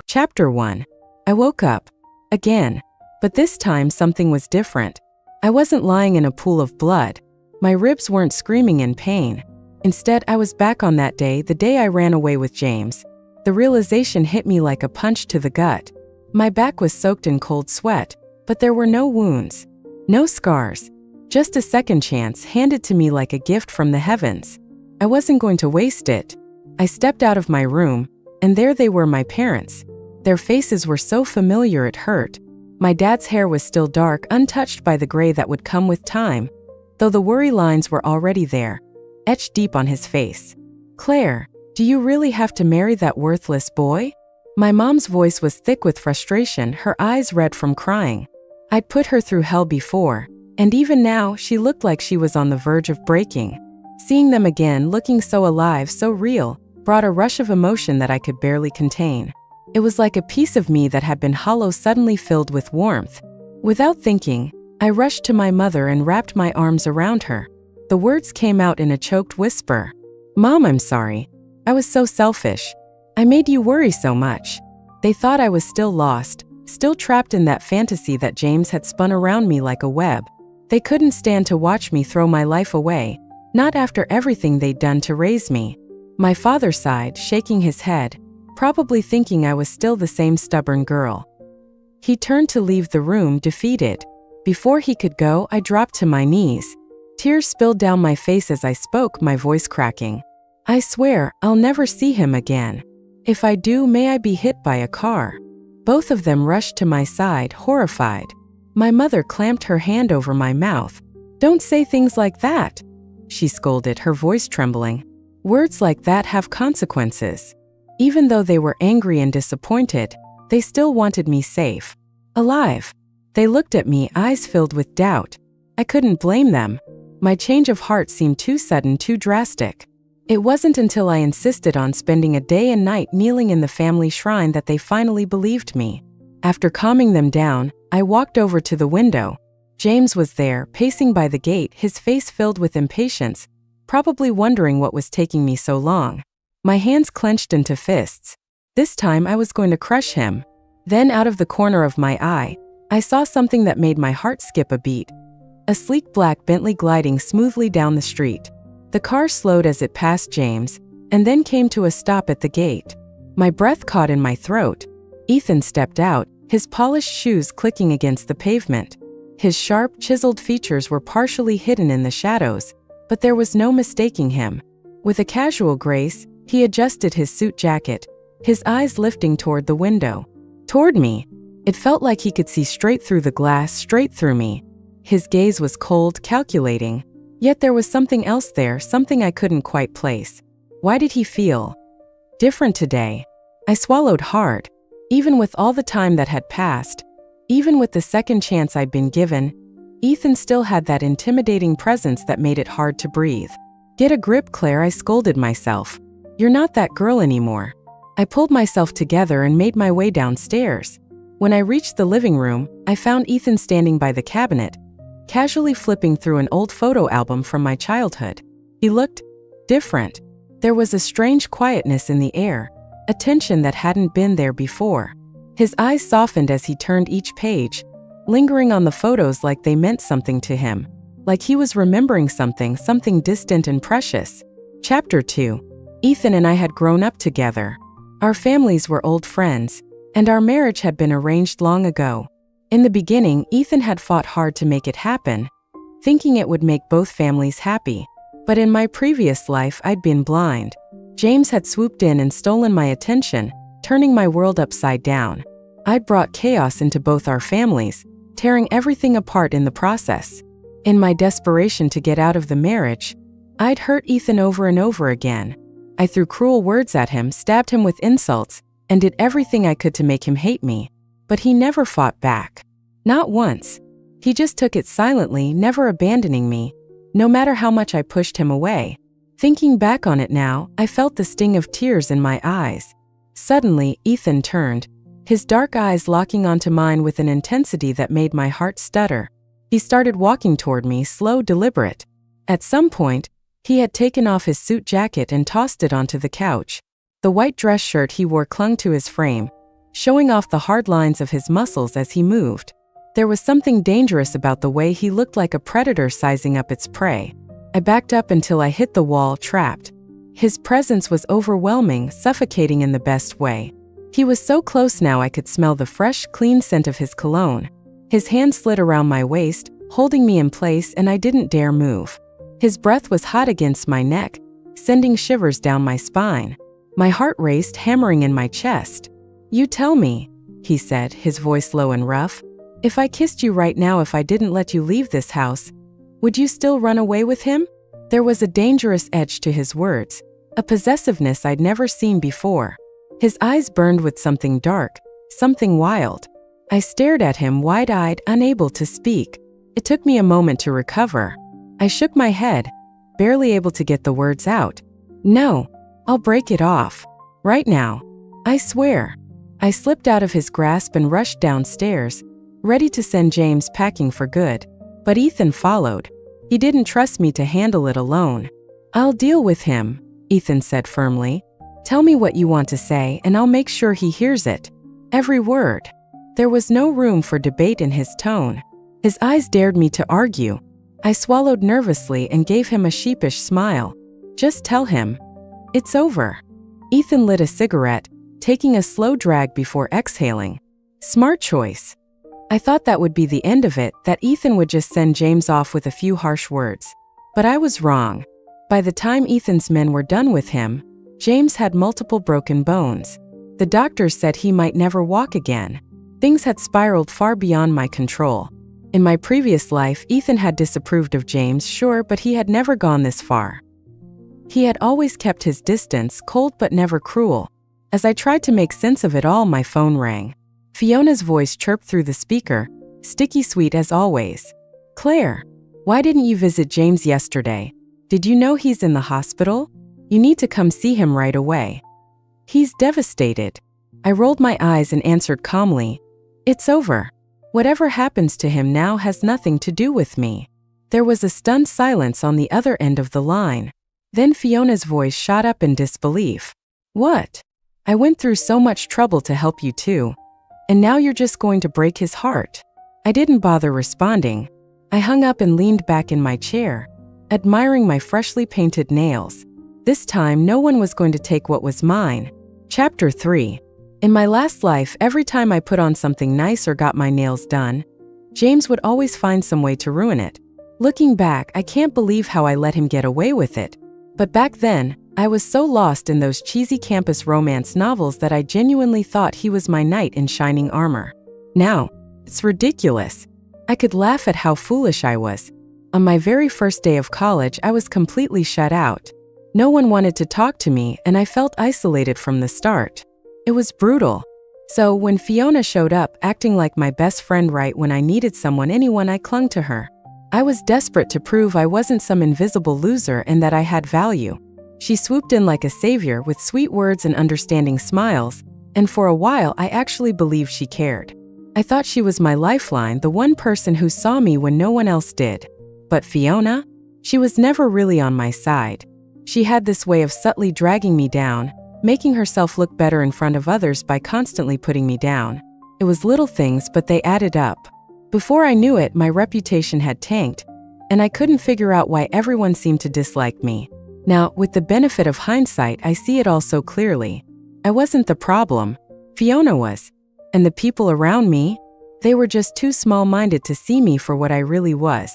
Chapter 1. I woke up. Again. But this time something was different. I wasn't lying in a pool of blood. My ribs weren't screaming in pain. Instead, I was back on that day, the day I ran away with James. The realization hit me like a punch to the gut. My back was soaked in cold sweat, but there were no wounds. No scars. Just a second chance handed to me like a gift from the heavens. I wasn't going to waste it. I stepped out of my room, and there they were, my parents. Their faces were so familiar it hurt. My dad's hair was still dark, untouched by the gray that would come with time, though the worry lines were already there, etched deep on his face. "Claire, do you really have to marry that worthless boy?" My mom's voice was thick with frustration, her eyes red from crying. I'd put her through hell before, and even now she looked like she was on the verge of breaking. Seeing them again, looking so alive, so real, brought a rush of emotion that I could barely contain. It was like a piece of me that had been hollow suddenly filled with warmth. Without thinking, I rushed to my mother and wrapped my arms around her. The words came out in a choked whisper. "Mom, I'm sorry. I was so selfish. I made you worry so much." They thought I was still lost, still trapped in that fantasy that James had spun around me like a web. They couldn't stand to watch me throw my life away, not after everything they'd done to raise me. My father sighed, shaking his head, probably thinking I was still the same stubborn girl. He turned to leave the room, defeated. Before he could go, I dropped to my knees. Tears spilled down my face as I spoke, my voice cracking. "I swear, I'll never see him again. If I do, may I be hit by a car." Both of them rushed to my side, horrified. My mother clamped her hand over my mouth. "Don't say things like that," she scolded, her voice trembling. "Words like that have consequences." Even though they were angry and disappointed, they still wanted me safe, alive. They looked at me, eyes filled with doubt. I couldn't blame them. My change of heart seemed too sudden, too drastic. It wasn't until I insisted on spending a day and night kneeling in the family shrine that they finally believed me. After calming them down, I walked over to the window. James was there, pacing by the gate, his face filled with impatience, probably wondering what was taking me so long. My hands clenched into fists. This time I was going to crush him. Then out of the corner of my eye, I saw something that made my heart skip a beat. A sleek black Bentley gliding smoothly down the street. The car slowed as it passed James, and then came to a stop at the gate. My breath caught in my throat. Ethan stepped out, his polished shoes clicking against the pavement. His sharp, chiseled features were partially hidden in the shadows, but there was no mistaking him. With a casual grace, he adjusted his suit jacket, his eyes lifting toward the window. Toward me. It felt like he could see straight through the glass, straight through me. His gaze was cold, calculating. Yet there was something else there, something I couldn't quite place. Why did he feel different today? I swallowed hard. Even with all the time that had passed, even with the second chance I'd been given, Ethan still had that intimidating presence that made it hard to breathe. "Get a grip, Claire," I scolded myself. "You're not that girl anymore." I pulled myself together and made my way downstairs. When I reached the living room, I found Ethan standing by the cabinet, casually flipping through an old photo album from my childhood. He looked different. There was a strange quietness in the air, a tension that hadn't been there before. His eyes softened as he turned each page, lingering on the photos like they meant something to him, like he was remembering something distant and precious. Chapter 2. Ethan and I had grown up together. Our families were old friends, and our marriage had been arranged long ago. In the beginning, Ethan had fought hard to make it happen, thinking it would make both families happy. But in my previous life, I'd been blind. James had swooped in and stolen my attention, turning my world upside down. I'd brought chaos into both our families, tearing everything apart in the process. In my desperation to get out of the marriage, I'd hurt Ethan over and over again. I threw cruel words at him, stabbed him with insults, and did everything I could to make him hate me. But he never fought back. Not once. He just took it silently, never abandoning me, no matter how much I pushed him away. Thinking back on it now, I felt the sting of tears in my eyes. Suddenly, Ethan turned, his dark eyes locking onto mine with an intensity that made my heart stutter. He started walking toward me, slow, deliberate. At some point, he had taken off his suit jacket and tossed it onto the couch. The white dress shirt he wore clung to his frame, showing off the hard lines of his muscles as he moved. There was something dangerous about the way he looked, like a predator sizing up its prey. I backed up until I hit the wall, trapped. His presence was overwhelming, suffocating in the best way. He was so close now I could smell the fresh, clean scent of his cologne. His hand slid around my waist, holding me in place, and I didn't dare move. His breath was hot against my neck, sending shivers down my spine. My heart raced, hammering in my chest. "You tell me," he said, his voice low and rough. "If I kissed you right now, if I didn't let you leave this house, would you still run away with him?" There was a dangerous edge to his words, a possessiveness I'd never seen before. His eyes burned with something dark, something wild. I stared at him wide-eyed, unable to speak. It took me a moment to recover. I shook my head, barely able to get the words out. "No, I'll break it off. Right now. I swear." I slipped out of his grasp and rushed downstairs, ready to send James packing for good. But Ethan followed. He didn't trust me to handle it alone. "I'll deal with him," Ethan said firmly. "Tell me what you want to say and I'll make sure he hears it. Every word." There was no room for debate in his tone. His eyes dared me to argue. I swallowed nervously and gave him a sheepish smile. "Just tell him. It's over." Ethan lit a cigarette, taking a slow drag before exhaling. Smart choice. I thought that would be the end of it, that Ethan would just send James off with a few harsh words. But I was wrong. By the time Ethan's men were done with him, James had multiple broken bones. The doctors said he might never walk again. Things had spiraled far beyond my control. In my previous life, Ethan had disapproved of James, sure, but he had never gone this far. He had always kept his distance, cold but never cruel. As I tried to make sense of it all, my phone rang. Fiona's voice chirped through the speaker, sticky sweet as always. "Claire, why didn't you visit James yesterday? Did you know he's in the hospital? You need to come see him right away." "He's devastated." I rolled my eyes and answered calmly, "It's over. Whatever happens to him now has nothing to do with me." There was a stunned silence on the other end of the line. Then Fiona's voice shot up in disbelief. "What? I went through so much trouble to help you too. And now you're just going to break his heart?" I didn't bother responding. I hung up and leaned back in my chair, admiring my freshly painted nails. This time, no one was going to take what was mine. Chapter 3. In my last life, every time I put on something nice or got my nails done, James would always find some way to ruin it. Looking back, I can't believe how I let him get away with it. But back then, I was so lost in those cheesy campus romance novels that I genuinely thought he was my knight in shining armor. Now, it's ridiculous. I could laugh at how foolish I was. On my very first day of college, I was completely shut out. No one wanted to talk to me, and I felt isolated from the start. It was brutal. So when Fiona showed up, acting like my best friend right when I needed anyone, I clung to her. I was desperate to prove I wasn't some invisible loser and that I had value. She swooped in like a savior with sweet words and understanding smiles, and for a while I actually believed she cared. I thought she was my lifeline, the one person who saw me when no one else did. But Fiona? She was never really on my side. She had this way of subtly dragging me down, making herself look better in front of others by constantly putting me down. It was little things, but they added up. Before I knew it, my reputation had tanked, and I couldn't figure out why everyone seemed to dislike me. Now, with the benefit of hindsight, I see it all so clearly. I wasn't the problem. Fiona was. And the people around me? They were just too small-minded to see me for what I really was.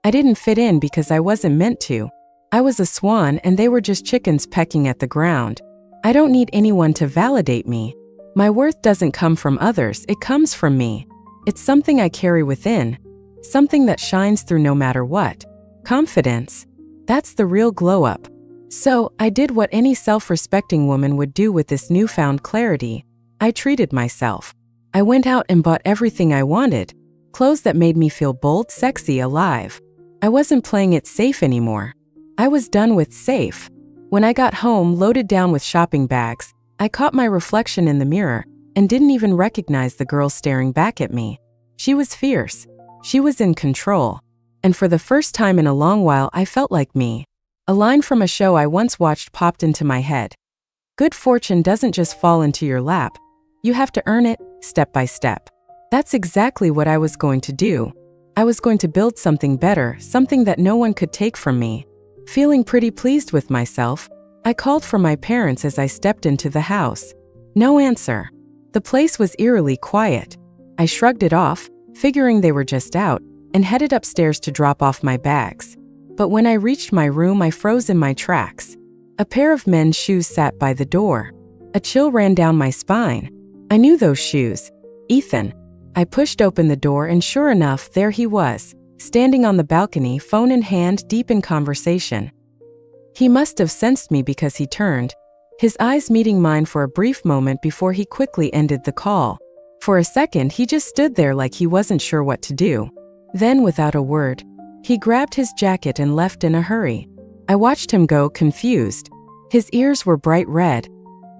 I didn't fit in because I wasn't meant to. I was a swan and they were just chickens pecking at the ground. I don't need anyone to validate me. My worth doesn't come from others, it comes from me. It's something I carry within, something that shines through no matter what. Confidence. That's the real glow-up. So, I did what any self-respecting woman would do with this newfound clarity. I treated myself. I went out and bought everything I wanted. Clothes that made me feel bold, sexy, alive. I wasn't playing it safe anymore. I was done with safe. When I got home, loaded down with shopping bags, I caught my reflection in the mirror and didn't even recognize the girl staring back at me. She was fierce. She was in control. And for the first time in a long while, I felt like me. A line from a show I once watched popped into my head. Good fortune doesn't just fall into your lap. You have to earn it, step by step. That's exactly what I was going to do. I was going to build something better, something that no one could take from me. Feeling pretty pleased with myself, I called for my parents as I stepped into the house. No answer. The place was eerily quiet. I shrugged it off, figuring they were just out, and headed upstairs to drop off my bags. But when I reached my room, I froze in my tracks. A pair of men's shoes sat by the door. A chill ran down my spine. I knew those shoes. Ethan. I pushed open the door and sure enough, there he was, standing on the balcony, phone in hand, deep in conversation. He must have sensed me because he turned, his eyes meeting mine for a brief moment before he quickly ended the call. For a second, he just stood there like he wasn't sure what to do. Then, without a word, he grabbed his jacket and left in a hurry. I watched him go, confused. His ears were bright red,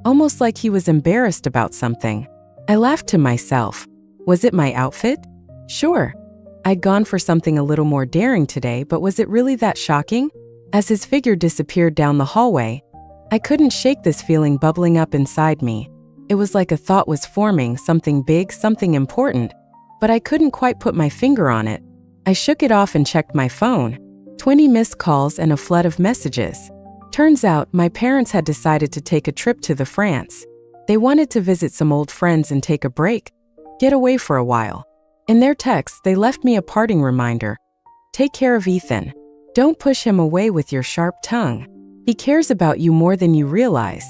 almost like he was embarrassed about something. I laughed to myself. Was it my outfit? Sure. I'd gone for something a little more daring today, but was it really that shocking? As his figure disappeared down the hallway, I couldn't shake this feeling bubbling up inside me. It was like a thought was forming, something big, something important, but I couldn't quite put my finger on it. I shook it off and checked my phone. 20 missed calls and a flood of messages. Turns out, my parents had decided to take a trip to France. They wanted to visit some old friends and take a break, get away for a while. In their texts, they left me a parting reminder. Take care of Ethan. Don't push him away with your sharp tongue. He cares about you more than you realize.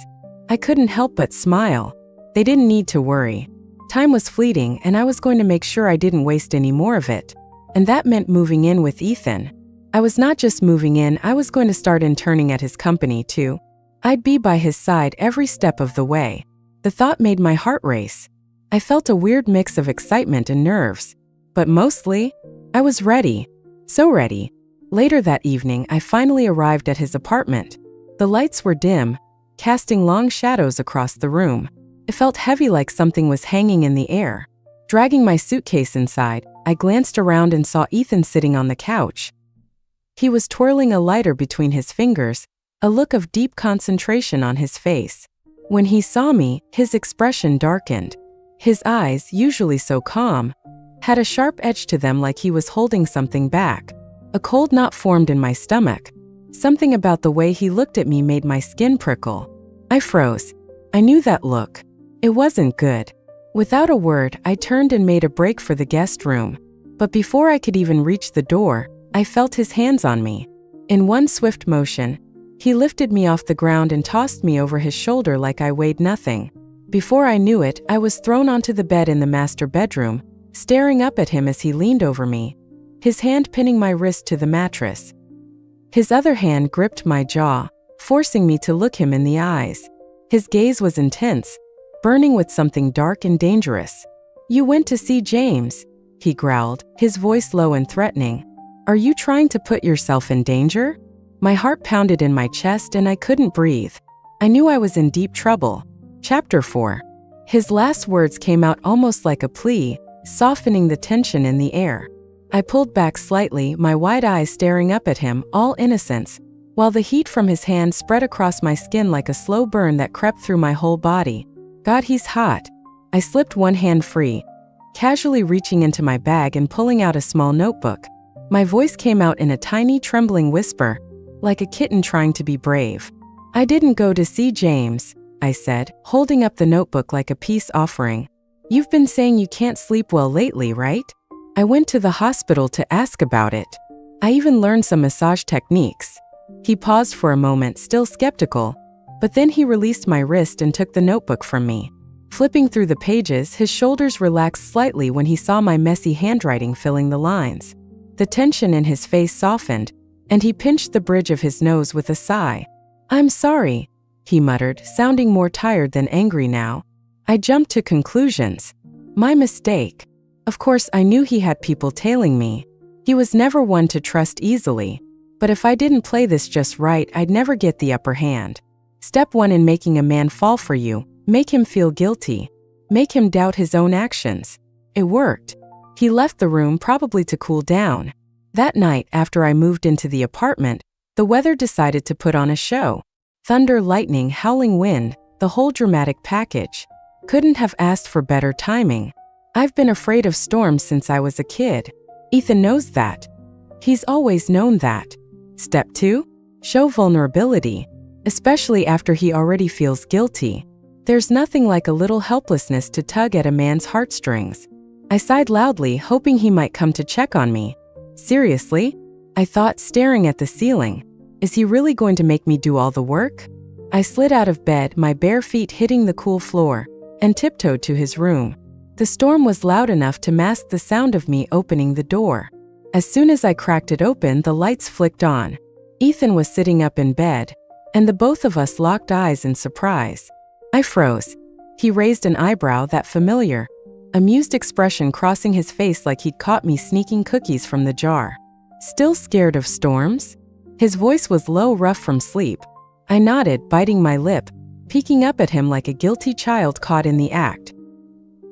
I couldn't help but smile. They didn't need to worry. Time was fleeting and I was going to make sure I didn't waste any more of it. And that meant moving in with Ethan. I was not just moving in, I was going to start interning at his company too. I'd be by his side every step of the way. The thought made my heart race. I felt a weird mix of excitement and nerves. But mostly, I was ready. So ready. Later that evening, I finally arrived at his apartment. The lights were dim, casting long shadows across the room. It felt heavy, like something was hanging in the air. Dragging my suitcase inside, I glanced around and saw Ethan sitting on the couch. He was twirling a lighter between his fingers, a look of deep concentration on his face. When he saw me, his expression darkened. His eyes, usually so calm, had a sharp edge to them, like he was holding something back. A cold knot formed in my stomach. Something about the way he looked at me made my skin prickle. I froze. I knew that look. It wasn't good. Without a word, I turned and made a break for the guest room. But before I could even reach the door, I felt his hands on me. In one swift motion, he lifted me off the ground and tossed me over his shoulder like I weighed nothing. Before I knew it, I was thrown onto the bed in the master bedroom, staring up at him as he leaned over me, his hand pinning my wrist to the mattress. His other hand gripped my jaw, forcing me to look him in the eyes. His gaze was intense, burning with something dark and dangerous. "You went to see James," he growled, his voice low and threatening. "Are you trying to put yourself in danger?" My heart pounded in my chest and I couldn't breathe. I knew I was in deep trouble. Chapter 4. His last words came out almost like a plea, softening the tension in the air. I pulled back slightly, my wide eyes staring up at him, all innocence, while the heat from his hand spread across my skin like a slow burn that crept through my whole body. God, he's hot. I slipped one hand free, casually reaching into my bag and pulling out a small notebook. My voice came out in a tiny, trembling whisper, like a kitten trying to be brave. "I didn't go to see James," I said, holding up the notebook like a peace offering. "You've been saying you can't sleep well lately, right? I went to the hospital to ask about it. I even learned some massage techniques." He paused for a moment, still skeptical, but then he released my wrist and took the notebook from me. Flipping through the pages, his shoulders relaxed slightly when he saw my messy handwriting filling the lines. The tension in his face softened, and he pinched the bridge of his nose with a sigh. "I'm sorry," he muttered, sounding more tired than angry now. I jumped to conclusions. My mistake. Of course, I knew he had people tailing me. He was never one to trust easily. But if I didn't play this just right, I'd never get the upper hand. Step 1 in making a man fall for you: make him feel guilty. Make him doubt his own actions. It worked. He left the room, probably to cool down. That night, after I moved into the apartment, the weather decided to put on a show. Thunder, lightning, howling wind, the whole dramatic package. Couldn't have asked for better timing. I've been afraid of storms since I was a kid. Ethan knows that. He's always known that. Step 2. Show vulnerability, especially after he already feels guilty. There's nothing like a little helplessness to tug at a man's heartstrings. I sighed loudly, hoping he might come to check on me. Seriously? I thought, staring at the ceiling. Is he really going to make me do all the work? I slid out of bed, my bare feet hitting the cool floor, and tiptoed to his room. The storm was loud enough to mask the sound of me opening the door. As soon as I cracked it open, the lights flicked on. Ethan was sitting up in bed, and the both of us locked eyes in surprise. I froze. He raised an eyebrow, that familiar, amused expression crossing his face like he'd caught me sneaking cookies from the jar. Still scared of storms? His voice was low, rough from sleep. I nodded, biting my lip, peeking up at him like a guilty child caught in the act.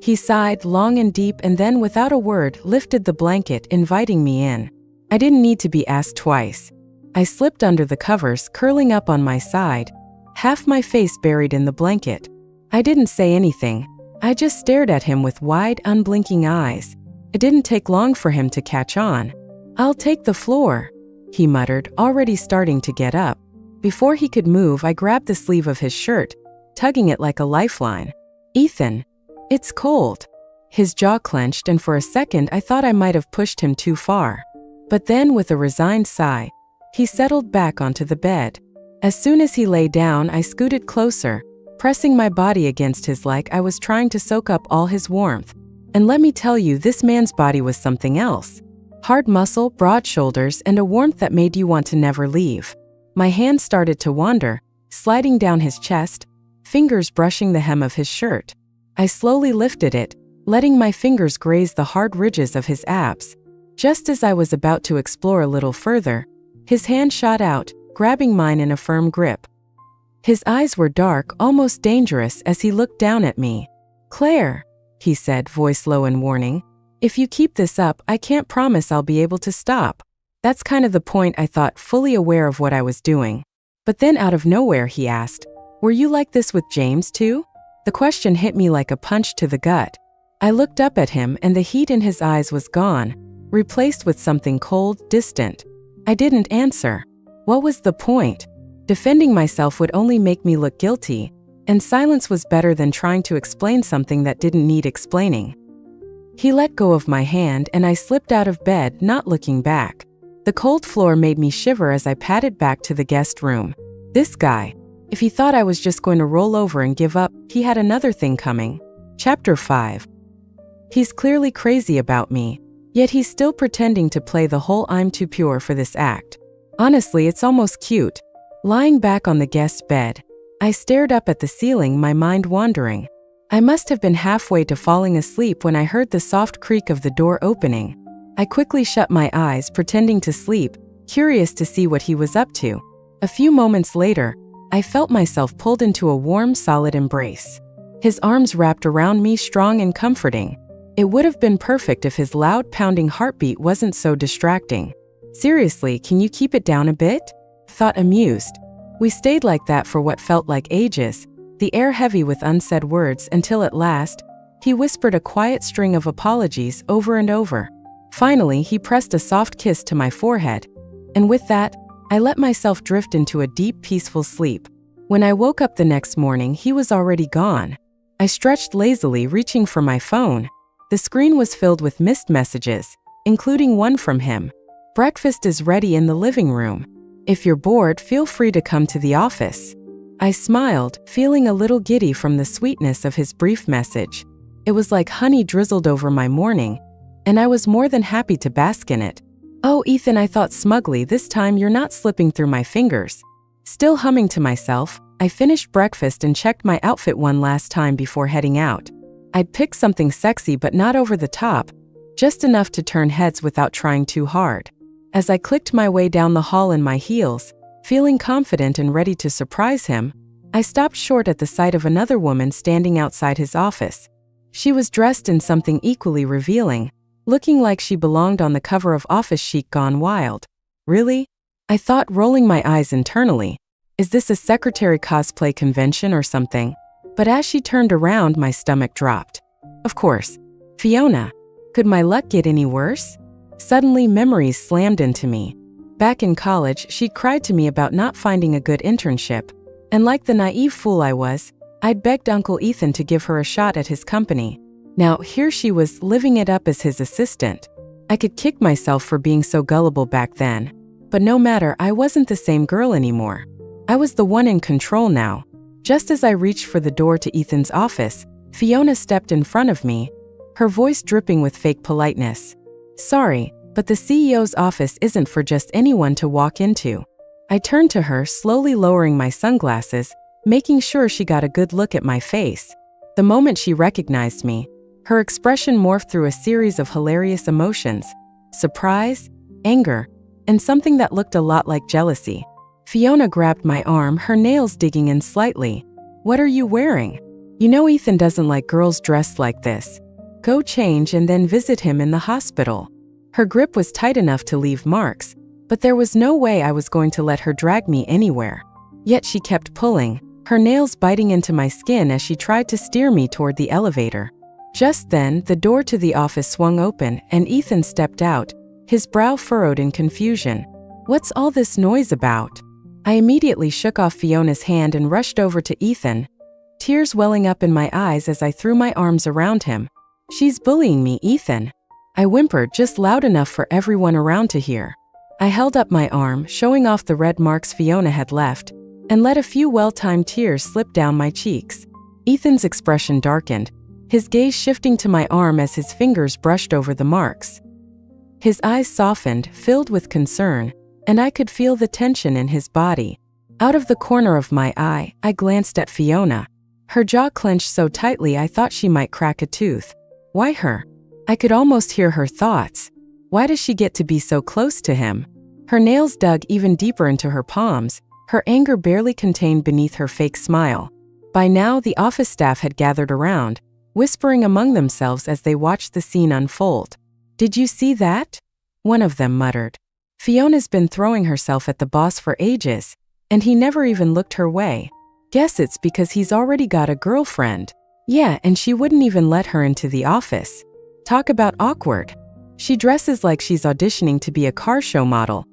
He sighed long and deep and then, without a word, lifted the blanket, inviting me in. I didn't need to be asked twice. I slipped under the covers, curling up on my side, half my face buried in the blanket. I didn't say anything. I just stared at him with wide, unblinking eyes. It didn't take long for him to catch on. "I'll take the floor," he muttered, already starting to get up. Before he could move, I grabbed the sleeve of his shirt, tugging it like a lifeline. "Ethan, it's cold." His jaw clenched, and for a second I thought I might have pushed him too far. But then, with a resigned sigh, he settled back onto the bed. As soon as he lay down, I scooted closer, pressing my body against his like I was trying to soak up all his warmth. And let me tell you, this man's body was something else. Hard muscle, broad shoulders, and a warmth that made you want to never leave. My hand started to wander, sliding down his chest, fingers brushing the hem of his shirt. I slowly lifted it, letting my fingers graze the hard ridges of his abs. Just as I was about to explore a little further, his hand shot out, grabbing mine in a firm grip. His eyes were dark, almost dangerous, as he looked down at me. "Claire," he said, voice low and warning, "if you keep this up, I can't promise I'll be able to stop." That's kind of the point, I thought, fully aware of what I was doing. But then out of nowhere he asked, "Were you like this with James too?" The question hit me like a punch to the gut. I looked up at him, and the heat in his eyes was gone, replaced with something cold, distant. I didn't answer. What was the point? Defending myself would only make me look guilty, and silence was better than trying to explain something that didn't need explaining. He let go of my hand, and I slipped out of bed, not looking back. The cold floor made me shiver as I padded back to the guest room. This guy, if he thought I was just going to roll over and give up, he had another thing coming. Chapter 5. He's clearly crazy about me, yet he's still pretending to play the whole "I'm too pure for this" act. Honestly, it's almost cute. Lying back on the guest bed, I stared up at the ceiling, my mind wandering. I must have been halfway to falling asleep when I heard the soft creak of the door opening. I quickly shut my eyes, pretending to sleep, curious to see what he was up to. A few moments later, I felt myself pulled into a warm, solid embrace. His arms wrapped around me, strong and comforting. It would have been perfect if his loud, pounding heartbeat wasn't so distracting. "Seriously, can you keep it down a bit?" thought, amused. We stayed like that for what felt like ages, the air heavy with unsaid words, until at last, he whispered a quiet string of apologies over and over. Finally, he pressed a soft kiss to my forehead, and with that, I let myself drift into a deep, peaceful sleep. When I woke up the next morning, he was already gone. I stretched lazily, reaching for my phone. The screen was filled with missed messages, including one from him. "Breakfast is ready in the living room. If you're bored, feel free to come to the office." I smiled, feeling a little giddy from the sweetness of his brief message. It was like honey drizzled over my morning, and I was more than happy to bask in it. "Oh, Ethan," I thought smugly, "this time you're not slipping through my fingers." Still humming to myself, I finished breakfast and checked my outfit one last time before heading out. I'd picked something sexy but not over the top, just enough to turn heads without trying too hard. As I clicked my way down the hall in my heels, feeling confident and ready to surprise him, I stopped short at the sight of another woman standing outside his office. She was dressed in something equally revealing, looking like she belonged on the cover of Office Chic Gone Wild. "Really?" I thought, rolling my eyes internally. "Is this a secretary cosplay convention or something?" But as she turned around, my stomach dropped. Of course. Fiona. Could my luck get any worse? Suddenly, memories slammed into me. Back in college, she'd cried to me about not finding a good internship. And like the naive fool I was, I'd begged Uncle Ethan to give her a shot at his company. Now, here she was, living it up as his assistant. I could kick myself for being so gullible back then. But no matter, I wasn't the same girl anymore. I was the one in control now. Just as I reached for the door to Ethan's office, Fiona stepped in front of me, her voice dripping with fake politeness. Sorry, but the CEO's office isn't for just anyone to walk into. I turned to her, slowly lowering my sunglasses, making sure she got a good look at my face. The moment she recognized me, her expression morphed through a series of hilarious emotions: surprise, anger, and something that looked a lot like jealousy. Fiona grabbed my arm, her nails digging in slightly. What are you wearing? You know Ethan doesn't like girls dressed like this. Go change and then visit him in the hospital. Her grip was tight enough to leave marks, but there was no way I was going to let her drag me anywhere. Yet she kept pulling, her nails biting into my skin as she tried to steer me toward the elevator. Just then, the door to the office swung open and Ethan stepped out, his brow furrowed in confusion. What's all this noise about? I immediately shook off Fiona's hand and rushed over to Ethan, tears welling up in my eyes as I threw my arms around him. She's bullying me, Ethan. I whimpered just loud enough for everyone around to hear. I held up my arm, showing off the red marks Fiona had left, and let a few well-timed tears slip down my cheeks. Ethan's expression darkened, his gaze shifting to my arm as his fingers brushed over the marks. His eyes softened, filled with concern, and I could feel the tension in his body. Out of the corner of my eye, I glanced at Fiona. Her jaw clenched so tightly I thought she might crack a tooth. Why her? I could almost hear her thoughts. Why does she get to be so close to him? Her nails dug even deeper into her palms, her anger barely contained beneath her fake smile. By now, the office staff had gathered around, whispering among themselves as they watched the scene unfold. Did you see that? One of them muttered. Fiona's been throwing herself at the boss for ages, and he never even looked her way. Guess it's because he's already got a girlfriend. Yeah, and she wouldn't even let her into the office. Talk about awkward. She dresses like she's auditioning to be a car show model,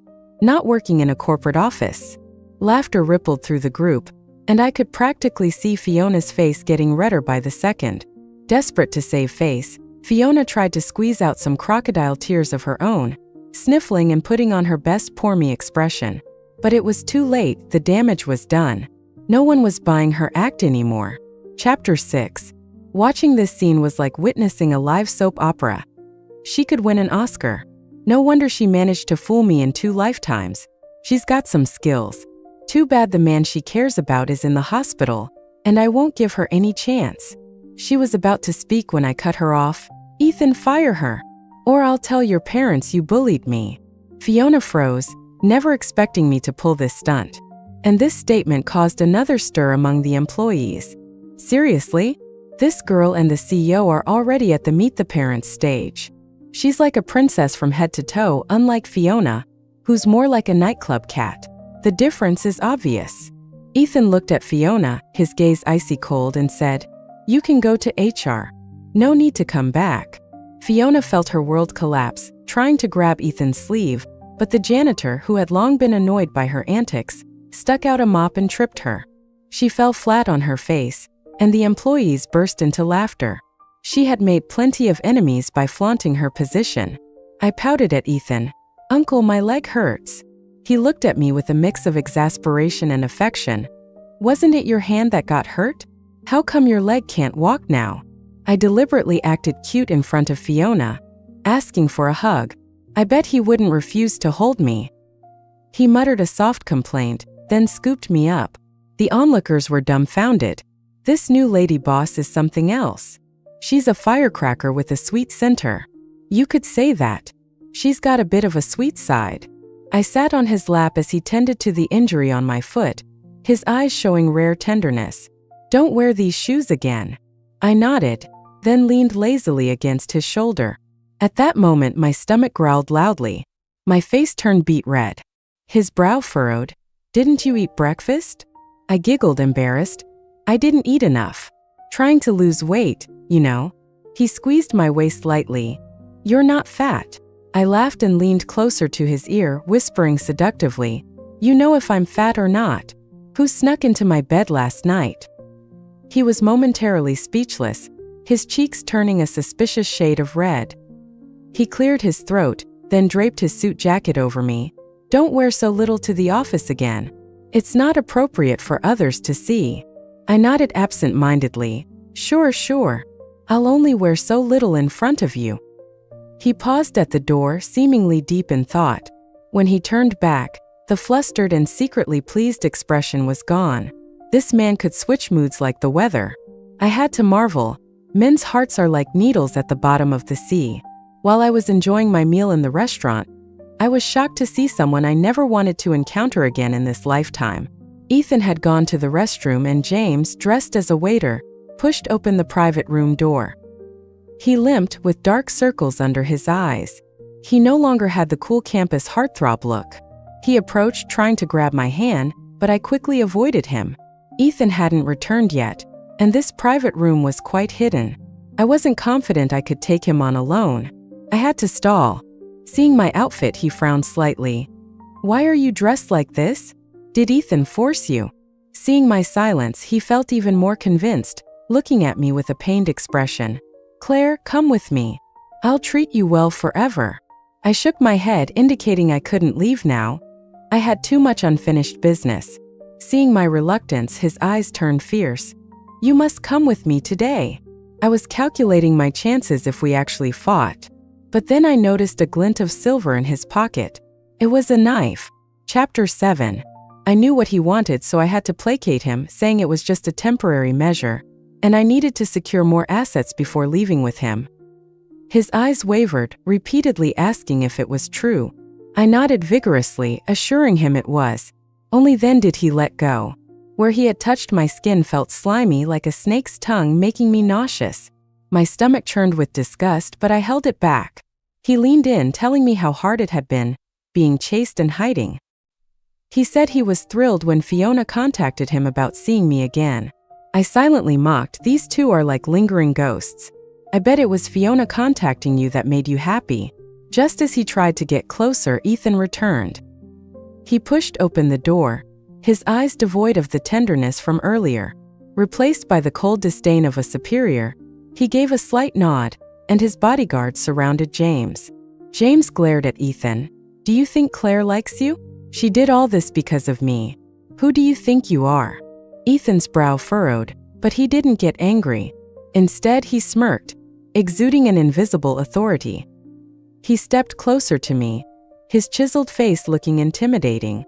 not working in a corporate office. Laughter rippled through the group, and I could practically see Fiona's face getting redder by the second. Desperate to save face, Fiona tried to squeeze out some crocodile tears of her own, sniffling and putting on her best poor me expression. But it was too late, the damage was done. No one was buying her act anymore. Chapter 6. Watching this scene was like witnessing a live soap opera. She could win an Oscar. No wonder she managed to fool me in 2 lifetimes. She's got some skills. Too bad the man she cares about is in the hospital, and I won't give her any chance. She was about to speak when I cut her off. Ethan, fire her, or I'll tell your parents you bullied me. Fiona froze, never expecting me to pull this stunt. And this statement caused another stir among the employees. Seriously? This girl and the CEO are already at the meet the parents stage. She's like a princess from head to toe, unlike Fiona, who's more like a nightclub cat. The difference is obvious. Ethan looked at Fiona, his gaze icy cold, and said, "You can go to HR. No need to come back." Fiona felt her world collapse, trying to grab Ethan's sleeve, but the janitor, who had long been annoyed by her antics, stuck out a mop and tripped her. She fell flat on her face, and the employees burst into laughter. She had made plenty of enemies by flaunting her position. I pouted at Ethan. "Uncle, my leg hurts." He looked at me with a mix of exasperation and affection. "Wasn't it your hand that got hurt? How come your leg can't walk now?" I deliberately acted cute in front of Fiona, asking for a hug. I bet he wouldn't refuse to hold me. He muttered a soft complaint, then scooped me up. The onlookers were dumbfounded. This new lady boss is something else. She's a firecracker with a sweet center. You could say that. She's got a bit of a sweet side. I sat on his lap as he tended to the injury on my foot, his eyes showing rare tenderness. "Don't wear these shoes again." I nodded, then leaned lazily against his shoulder. At that moment, my stomach growled loudly. My face turned beet red. His brow furrowed. "Didn't you eat breakfast?" I giggled, embarrassed. "I didn't eat enough." Trying to lose weight, you know. He squeezed my waist lightly. You're not fat. I laughed and leaned closer to his ear, whispering seductively, you know if I'm fat or not. Who snuck into my bed last night? He was momentarily speechless, his cheeks turning a suspicious shade of red. He cleared his throat, then draped his suit jacket over me. Don't wear so little to the office again. It's not appropriate for others to see. I nodded absent-mindedly. Sure. I'll only wear so little in front of you. He paused at the door, seemingly deep in thought. When he turned back, the flustered and secretly pleased expression was gone. This man could switch moods like the weather. I had to marvel. Men's hearts are like needles at the bottom of the sea. While I was enjoying my meal in the restaurant, I was shocked to see someone I never wanted to encounter again in this lifetime. Ethan had gone to the restroom and James, dressed as a waiter, pushed open the private room door. He limped with dark circles under his eyes. He no longer had the cool campus heartthrob look. He approached, trying to grab my hand, but I quickly avoided him. Ethan hadn't returned yet, and this private room was quite hidden. I wasn't confident I could take him on alone. I had to stall. Seeing my outfit, he frowned slightly. Why are you dressed like this? Did Ethan force you? Seeing my silence, he felt even more convinced, looking at me with a pained expression. Claire, come with me. I'll treat you well forever. I shook my head, indicating I couldn't leave now. I had too much unfinished business. Seeing my reluctance, his eyes turned fierce. You must come with me today. I was calculating my chances if we actually fought. But then I noticed a glint of silver in his pocket. It was a knife. Chapter 7. I knew what he wanted, so I had to placate him, saying it was just a temporary measure, and I needed to secure more assets before leaving with him. His eyes wavered, repeatedly asking if it was true. I nodded vigorously, assuring him it was. Only then did he let go. Where he had touched my skin felt slimy like a snake's tongue, making me nauseous. My stomach churned with disgust, but I held it back. He leaned in, telling me how hard it had been, being chased and hiding. He said he was thrilled when Fiona contacted him about seeing me again. I silently mocked, these two are like lingering ghosts. I bet it was Fiona contacting you that made you happy. Just as he tried to get closer, Ethan returned. He pushed open the door, his eyes devoid of the tenderness from earlier. Replaced by the cold disdain of a superior, he gave a slight nod, and his bodyguards surrounded James. James glared at Ethan. Do you think Claire likes you? She did all this because of me. Who do you think you are? Ethan's brow furrowed, but he didn't get angry. Instead, he smirked, exuding an invisible authority. He stepped closer to me, his chiseled face looking intimidating.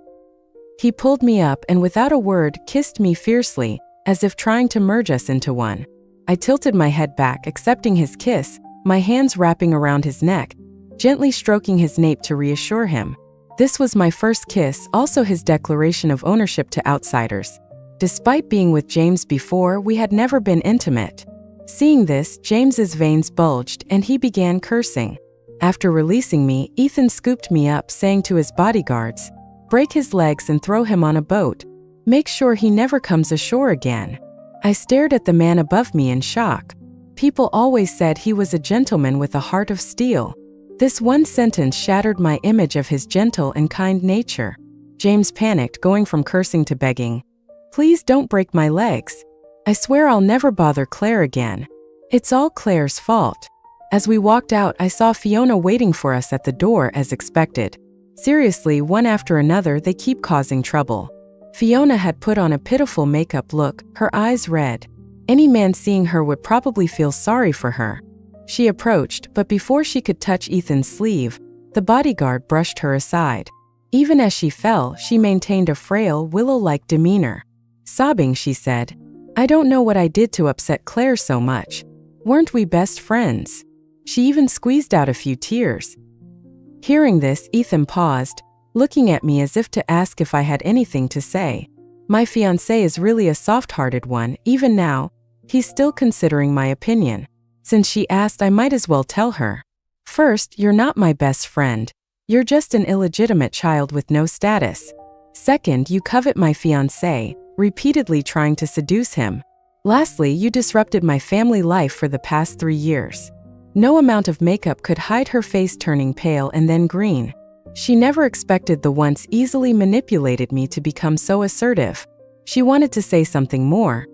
He pulled me up and without a word kissed me fiercely, as if trying to merge us into one. I tilted my head back, accepting his kiss, my hands wrapping around his neck, gently stroking his nape to reassure him. This was my first kiss, also his declaration of ownership to outsiders. Despite being with James before, we had never been intimate. Seeing this, James's veins bulged and he began cursing. After releasing me, Ethan scooped me up, saying to his bodyguards, break his legs and throw him on a boat. Make sure he never comes ashore again. I stared at the man above me in shock. People always said he was a gentleman with a heart of steel. This one sentence shattered my image of his gentle and kind nature. James panicked, going from cursing to begging. Please don't break my legs. I swear I'll never bother Claire again. It's all Claire's fault. As we walked out, I saw Fiona waiting for us at the door as expected. Seriously, one after another, they keep causing trouble. Fiona had put on a pitiful makeup look, her eyes red. Any man seeing her would probably feel sorry for her. She approached, but before she could touch Ethan's sleeve, the bodyguard brushed her aside. Even as she fell, she maintained a frail, willow-like demeanor. Sobbing, she said, I don't know what I did to upset Claire so much. Weren't we best friends? She even squeezed out a few tears. Hearing this, Ethan paused, looking at me as if to ask if I had anything to say. My fiancé is really a soft-hearted one. Even now, he's still considering my opinion. Since she asked, I might as well tell her. First, you're not my best friend. You're just an illegitimate child with no status. Second, you covet my fiancé, repeatedly trying to seduce him. Lastly, you disrupted my family life for the past 3 years. No amount of makeup could hide her face turning pale and then green. She never expected the once easily manipulated me to become so assertive. She wanted to say something more,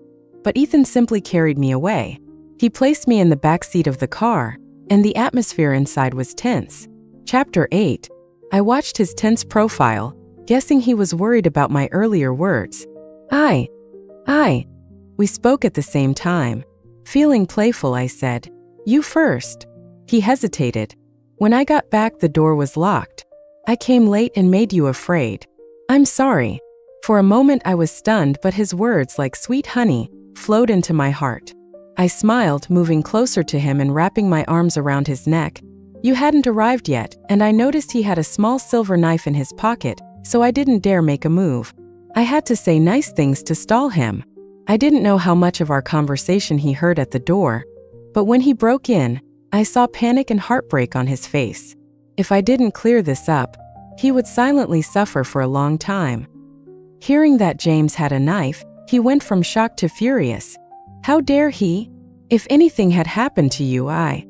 but Ethan simply carried me away. He placed me in the back seat of the car, and the atmosphere inside was tense. Chapter 8. I watched his tense profile, guessing he was worried about my earlier words. I. We spoke at the same time. Feeling playful, I said, "You first." He hesitated. When I got back, the door was locked. "I came late and made you afraid." "I'm sorry." For a moment I was stunned, but his words, like sweet honey, flowed into my heart. I smiled, moving closer to him and wrapping my arms around his neck. You hadn't arrived yet, and I noticed he had a small silver knife in his pocket, so I didn't dare make a move. I had to say nice things to stall him. I didn't know how much of our conversation he heard at the door, but when he broke in, I saw panic and heartbreak on his face. If I didn't clear this up, he would silently suffer for a long time. Hearing that James had a knife, he went from shocked to furious. How dare he? If anything had happened to you, I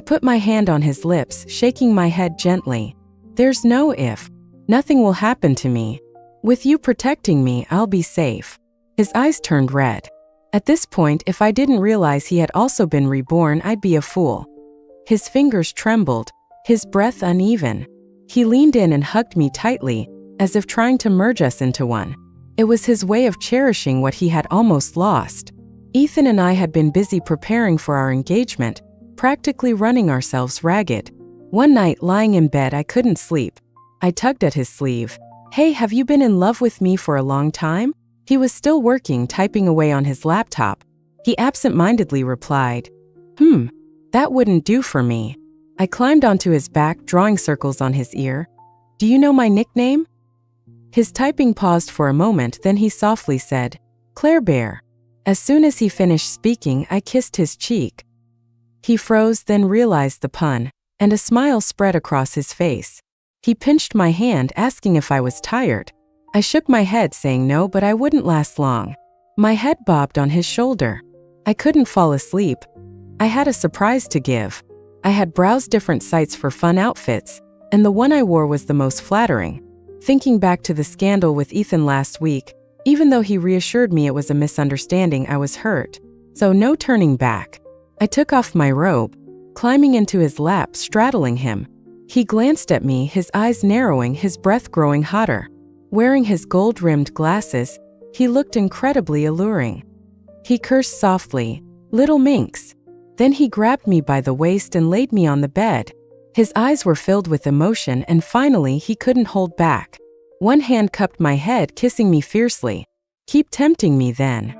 put my hand on his lips, shaking my head gently. There's no if. Nothing will happen to me. With you protecting me, I'll be safe. His eyes turned red. At this point, if I didn't realize he had also been reborn, I'd be a fool. His fingers trembled, his breath uneven. He leaned in and hugged me tightly, as if trying to merge us into one. It was his way of cherishing what he had almost lost. Ethan and I had been busy preparing for our engagement, practically running ourselves ragged. One night, lying in bed, I couldn't sleep. I tugged at his sleeve. "Hey, have you been in love with me for a long time?" He was still working, typing away on his laptop. He absent-mindedly replied, That wouldn't do for me." I climbed onto his back, drawing circles on his ear. "Do you know my nickname?" His typing paused for a moment, then he softly said, "Claire Bear." As soon as he finished speaking, I kissed his cheek. He froze, then realized the pun, and a smile spread across his face. He pinched my hand, asking if I was tired. I shook my head, saying no, but I wouldn't last long. My head bobbed on his shoulder. I couldn't fall asleep. I had a surprise to give. I had browsed different sites for fun outfits, and the one I wore was the most flattering. Thinking back to the scandal with Ethan last week, even though he reassured me it was a misunderstanding, I was hurt. So no turning back. I took off my robe, climbing into his lap, straddling him. He glanced at me, his eyes narrowing, his breath growing hotter. Wearing his gold-rimmed glasses, he looked incredibly alluring. He cursed softly, "Little minx." Then he grabbed me by the waist and laid me on the bed. His eyes were filled with emotion, and finally he couldn't hold back. One hand cupped my head, kissing me fiercely. "Keep tempting me then."